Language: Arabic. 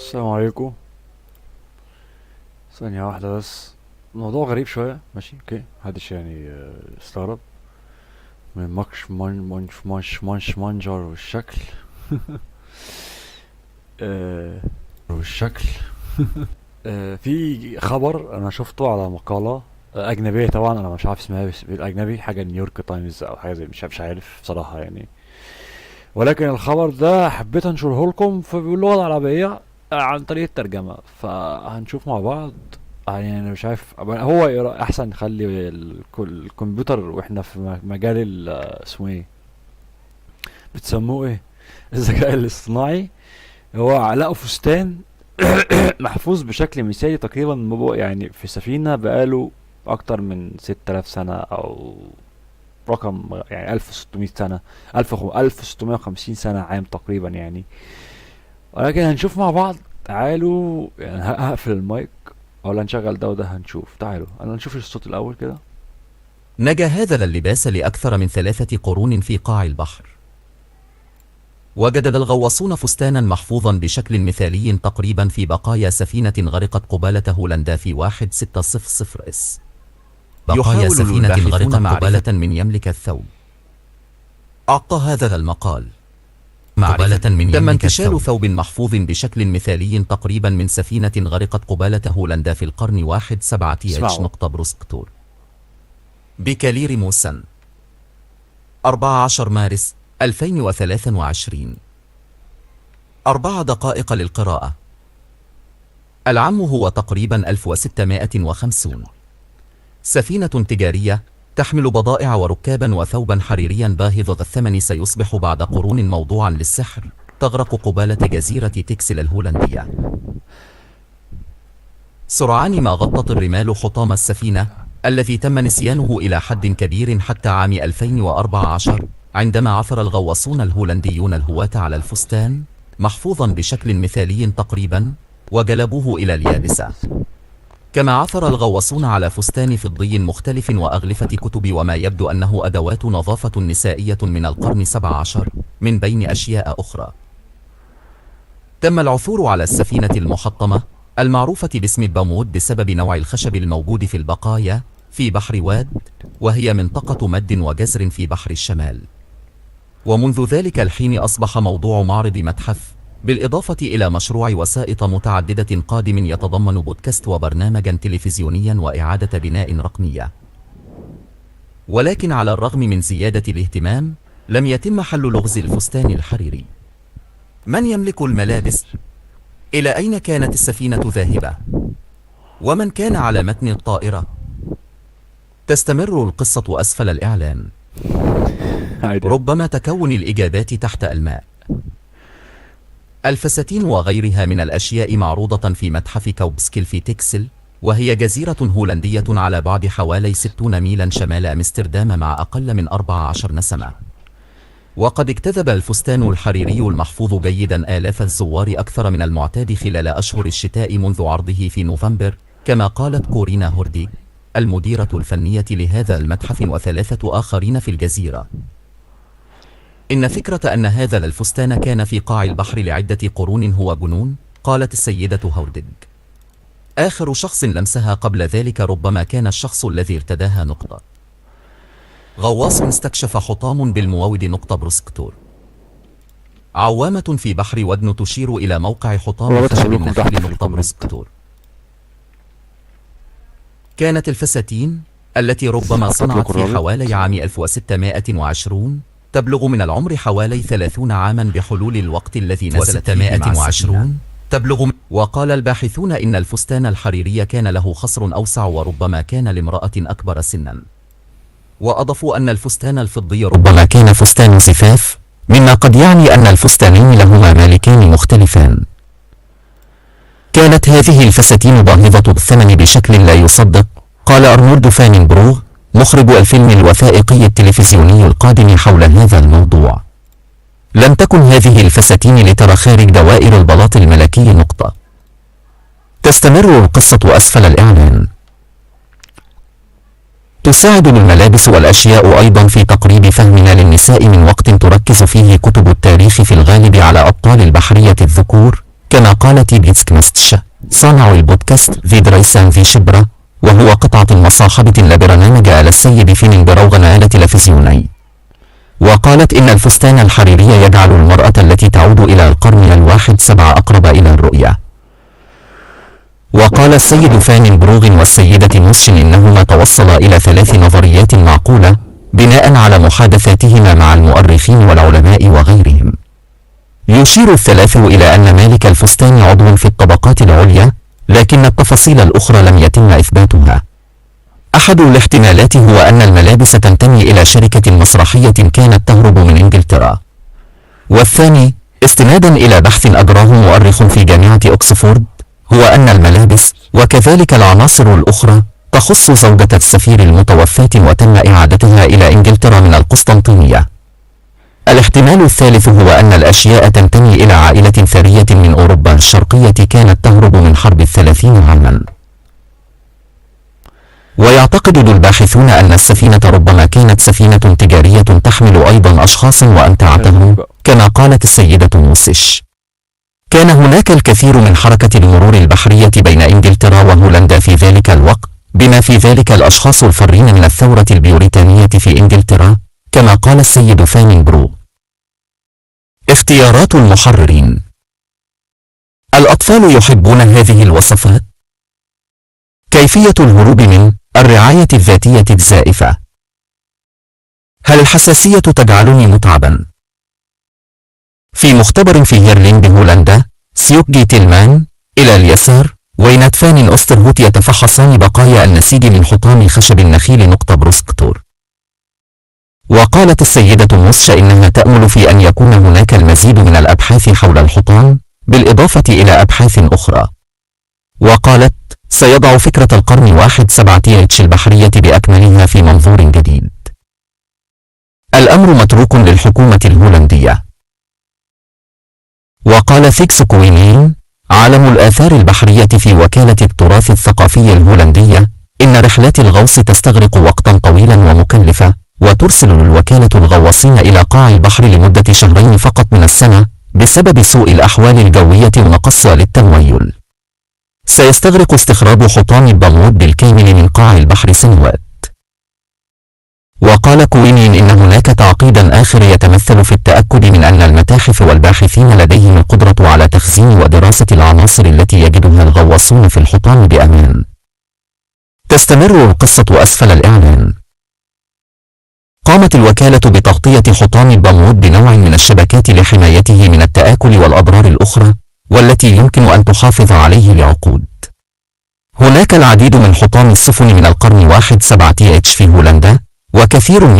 السلام عليكم. ثانية واحدة بس. الموضوع غريب شوية، ماشي اوكي، محدش يعني استغرب من مكش منجر والشكل. آه، والشكل. في خبر انا شفته على مقالة اجنبية، طبعا انا مش عارف اسمها إيه، بس بالاجنبي حاجة نيويورك تايمز او حاجة زي، مش عارف بصراحة يعني. ولكن الخبر ده حبيت انشره لكم باللغة العربية عن طريق الترجمة، فهنشوف مع بعض. يعني انا مش عارف هو احسن نخلي الكمبيوتر واحنا في مجال اسمه ايه، بتسموه ايه، الذكاء الاصطناعي. هو لقوا فستان محفوظ بشكل مثالي تقريبا، يعني في سفينة بقاله اكتر من 6000 سنة او رقم يعني 1600 سنة، 1650 سنة عام تقريبا يعني. ولكن هنشوف مع بعض. تعالوا يعني هقفل المايك ولا نشغل ده وده، هنشوف. تعالوا انا نشوف الصوت الاول كده. نجا هذا اللباس لأكثر من 3 قرون في قاع البحر. وجد الغواصون فستانا محفوظا بشكل مثالي تقريبا في بقايا سفينة غرقت قبالة هولندا في 1600 اس. بقايا سفينة غرقت قبالة من يملك الثوب. أعطى هذا المقال تم انتشال ثوب محفوظ بشكل مثالي تقريبا من سفينة غرقت قبالة هولندا في القرن 17 بروسكتور بكالير موسن 14 مارس 2023. 4 دقائق للقراءة. العام هو تقريبا 1650. سفينة تجارية تحمل بضائع وركابا وثوبا حريريا باهظ الثمن سيصبح بعد قرون موضوعا للسحر، تغرق قبالة جزيرة تكسل الهولندية. سرعان ما غطت الرمال حطام السفينة الذي تم نسيانه إلى حد كبير حتى عام 2014، عندما عثر الغواصون الهولنديون الهواة على الفستان محفوظا بشكل مثالي تقريبا وجلبوه إلى اليابسة. كما عثر الغواصون على فستان فضي مختلف وأغلفة كتب وما يبدو أنه أدوات نظافة نسائية من القرن 17 من بين أشياء أخرى. تم العثور على السفينة المحطمة المعروفة باسم بامود بسبب نوع الخشب الموجود في البقايا في بحر واد، وهي منطقة مد وجزر في بحر الشمال. ومنذ ذلك الحين أصبح موضوع معرض متحف، بالإضافة إلى مشروع وسائط متعددة قادم يتضمن بودكاست وبرنامجا تلفزيونيا وإعادة بناء رقمية. ولكن على الرغم من زيادة الاهتمام لم يتم حل لغز الفستان الحريري. من يملك الملابس؟ إلى أين كانت السفينة ذاهبة؟ ومن كان على متن الطائرة؟ تستمر القصة أسفل الإعلام، ربما تكون الإجابات تحت الماء. الفساتين وغيرها من الأشياء معروضة في متحف كوبسكيل في تكسل، وهي جزيرة هولندية على بعد حوالي 60 ميلا شمال أمستردام مع أقل من 14 نسمة. وقد اجتذب الفستان الحريري المحفوظ جيدا آلاف الزوار أكثر من المعتاد خلال أشهر الشتاء منذ عرضه في نوفمبر، كما قالت كورينا هورديغ المديرة الفنية لهذا المتحف و3 آخرين في الجزيرة. إن فكرة أن هذا الفستان كان في قاع البحر لعدة قرون هو جنون، قالت السيدة هورديغ. آخر شخص لمسها قبل ذلك ربما كان الشخص الذي ارتداها. غواص استكشف حطام بالموود بروسكتور. عوامة في بحر ودن تشير إلى موقع حطام خشب النخيل بروسكتور. كانت الفساتين التي ربما صنعت في حوالي عام 1620 تبلغ من العمر حوالي 30 عاما بحلول الوقت الذي نزلت فيه مع السفينة. وقال الباحثون إن الفستان الحريري كان له خصر أوسع وربما كان لامرأة أكبر سنا. وأضافوا أن الفستان الفضي ربما كان فستان زفاف، مما قد يعني أن الفستانين لهما مالكان مختلفان. كانت هذه الفساتين باهظة الثمن بشكل لا يصدق، قال أرنولد فانينبروغ مخرج الفيلم الوثائقي التلفزيوني القادم حول هذا الموضوع. لم تكن هذه الفساتين لترى خارج دوائر البلاط الملكي. تستمر القصة أسفل الإعلان. تساعد الملابس والأشياء أيضا في تقريب فهمنا للنساء من وقت تركز فيه كتب التاريخ في الغالب على أبطال البحرية الذكور، كما قال تيبيتسكمستش صانع البودكاست في دريسان في شبرا، وهو قطعة مصاحبة لبرنامج آل السيد فينين بروغن آل تلفزيوني. وقالت إن الفستان الحريري يجعل المرأة التي تعود إلى القرن 17 أقرب إلى الرؤية. وقال السيد فان بروغن والسيدة نوسشن إنهما توصلا إلى 3 نظريات معقولة بناء على محادثاتهما مع المؤرخين والعلماء وغيرهم. يشير الثلاث إلى أن مالك الفستان عضو في الطبقات العليا، لكن التفاصيل الأخرى لم يتم إثباتها. أحد الاحتمالات هو أن الملابس تنتمي إلى شركة مسرحية كانت تهرب من إنجلترا. والثاني استنادا إلى بحث أجراه مؤرخ في جامعة أكسفورد هو أن الملابس وكذلك العناصر الأخرى تخص زوجة السفير المتوفاة وتم إعادتها إلى إنجلترا من القسطنطينية. الاحتمال الثالث هو أن الأشياء تنتمي إلى عائلة ثرية من أوروبا الشرقية كانت تهرب من حرب 30 عاما. ويعتقد الباحثون أن السفينة ربما كانت سفينة تجارية تحمل أيضا أشخاصا وأمتعتهم، كما قالت السيدة نوسش. كان هناك الكثير من حركة المرور البحرية بين إنجلترا وهولندا في ذلك الوقت، بما في ذلك الأشخاص الفارين من الثورة البريطانية في إنجلترا، كما قال السيد فان برو. اختيارات المحررين. الأطفال يحبون هذه الوصفات. كيفية الهروب من الرعاية الذاتية الزائفة. هل الحساسية تجعلني متعبا؟ في مختبر في هيرلين بهولندا، سيوكجي تيلمان إلى اليسار وينات فان أوسترهوت يتفحصان بقايا النسيج من حطام خشب النخيل نقطة بروسكتور. وقالت السيدة نوسش إنها تأمل في أن يكون هناك المزيد من الأبحاث حول الحطام بالإضافة إلى أبحاث أخرى. وقالت سيضع فكرة القرن 17 البحرية بأكملها في منظور جديد. الأمر متروك للحكومة الهولندية. وقال فيكس كوينين عالم الآثار البحرية في وكالة التراث الثقافي الهولندية إن رحلات الغوص تستغرق وقتا طويلا ومكلفة، وترسل الوكالة الغواصين إلى قاع البحر لمدة 2 شهر فقط من السنة بسبب سوء الأحوال الجوية ونقص للتمويل. سيستغرق استخراج حطام البمود بالكامل من قاع البحر سنوات. وقال كوينين إن هناك تعقيدا آخر يتمثل في التأكد من أن المتاحف والباحثين لديهم القدرة على تخزين ودراسة العناصر التي يجدها الغواصون في الحطام بأمان. تستمر القصة أسفل الإعلان. قامت الوكالة بتغطية حطام البمود بنوع من الشبكات لحمايته من التآكل والأضرار الأخرى والتي يمكن أن تحافظ عليه لعقود. هناك العديد من حطام السفن من القرن 17 في هولندا، وكثير